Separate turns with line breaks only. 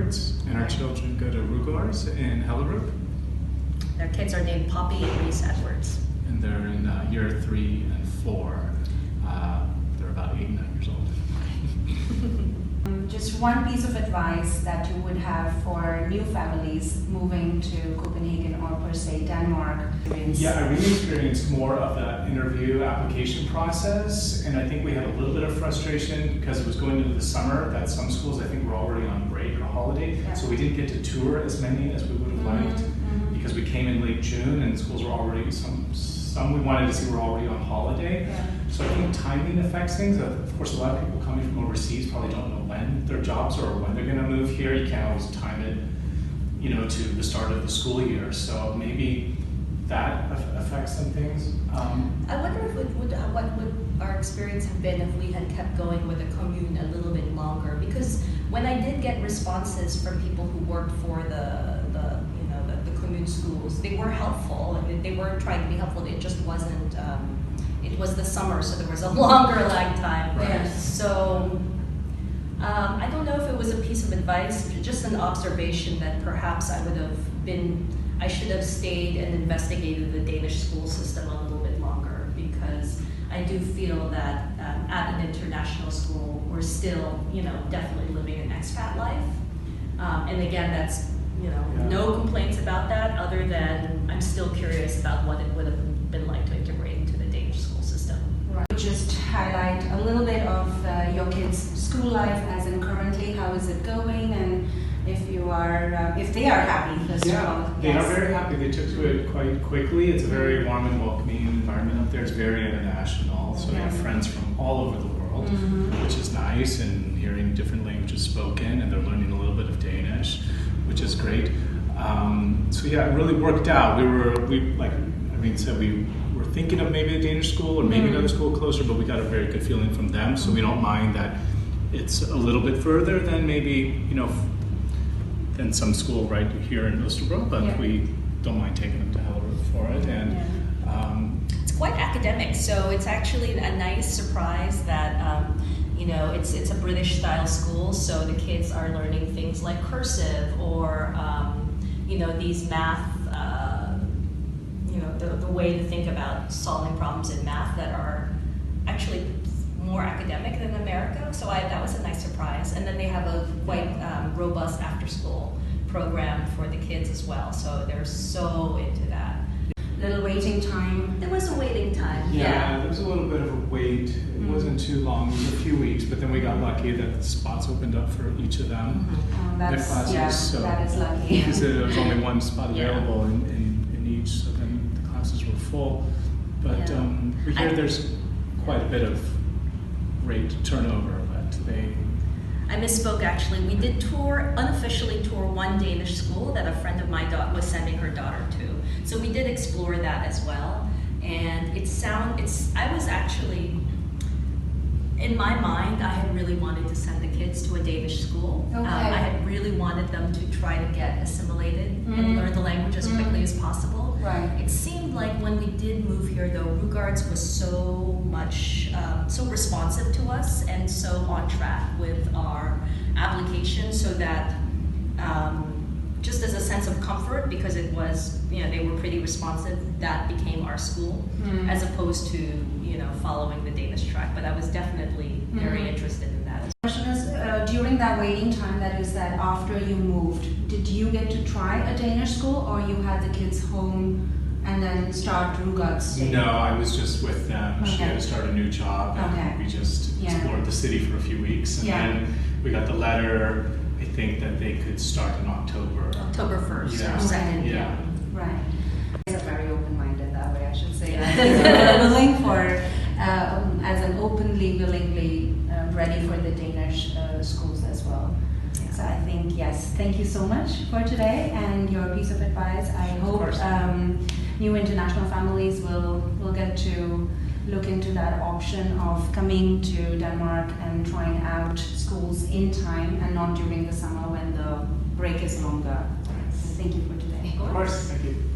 Edwards, and our children go to Rygaards in Hellerup.
Their kids are named Poppy and Reese Edwards.
And they're in year 3 and 4. They're about 8 and 9 years old.
Just one piece of advice that you would have for new families moving to Copenhagen or per se Denmark?
Yeah, I really experienced more of that interview application process, and I think we had a little bit of frustration because it was going into the summer that some schools I think were already on break or holiday, so we didn't get to tour as many as we would have liked because we came in late June and schools were already, some we wanted to see were already on holiday. So I think timing affects things. Of course, a lot of people coming from overseas probably don't know when their jobs are or when they're going to move here. You can't always time it, to the start of the school year. So maybe that affects some things.
I wonder if what would our experience have been if we had kept going with the commune a little bit longer. Because when I did get responses from people who worked for the commune schools, they were helpful. I mean, they were trying to be helpful. It just wasn't. It was the summer, so there was a longer lag time.
Right.
So I don't know if it was a piece of advice, just an observation that perhaps I should have stayed and investigated the Danish school system a little bit longer, because I do feel that at an international school, we're still, definitely living an expat life. And again, that's, no complaints about that, other than I'm still curious about what it would have been like to integrate into the Danish school system.
Right. Just highlight a little bit of your kids' school life as in currently, how is it going, and if they are happy, first of all.
They are very happy. They took to it quite quickly. It's a very warm and welcoming environment up there. It's very international, so they have friends from all over the world, which is nice, and hearing different languages spoken, and they're learning a little bit of Danish, which is great. So yeah, it really worked out. Like Irene said, we were thinking of maybe a Danish school or maybe another school closer, but we got a very good feeling from them, so we don't mind that it's a little bit further than maybe, than some school right here in Østerbro, but we don't mind taking them to Hellerup for it. And
it's quite academic, so it's actually a nice surprise that it's a British style school, so the kids are learning things like cursive or these math, the way to think about solving problems in math that are actually more academic than America. So that was a nice surprise. And then they have a quite robust after-school program for the kids as well. So they're so into that.
Little waiting time.
There was a waiting time.
Yeah, there was a little bit of a wait. It wasn't too long, it was a few weeks, but then we got lucky that the spots opened up for each of them.
That is lucky.
Because there was only one spot available in each, so then the classes were full. But we hear there's quite a bit of rate turnover, but
I misspoke actually. We did unofficially tour one Danish school that a friend of mine was sending her daughter to. So we did explore that as well. And I was actually, in my mind, I had really wanted to send the kids to a Danish school.
Okay.
I had really wanted them to try to get assimilated and learn the language as quickly as possible.
Right.
It seemed like when we did move here, though, Rygaards was so much, so responsive to us and so on track with our application, so that just as a sense of comfort, because it was, they were pretty responsive, that became our school, as opposed to, following the Danish track. But I was definitely very interested in that.
The question is, during that waiting time, that is that after you moved, did you get to try a Danish school, or you had the kids home and then start Rygaards?
No, I was just with them. She had to start a new job, and we just explored the city for a few weeks, and then we got the letter. I think that they could start in October
1st or 2nd.
Yeah.
Right. They're very open-minded that way, I should say. They're willing for, as an willingly ready for the Danish schools as well. Yeah. So I think, yes, thank you so much for today and your piece of advice. I hope new international families will get to look into that option of coming to Denmark and trying out schools in time and not during the summer when the break is longer. So thank you for today.
Of course, thank you.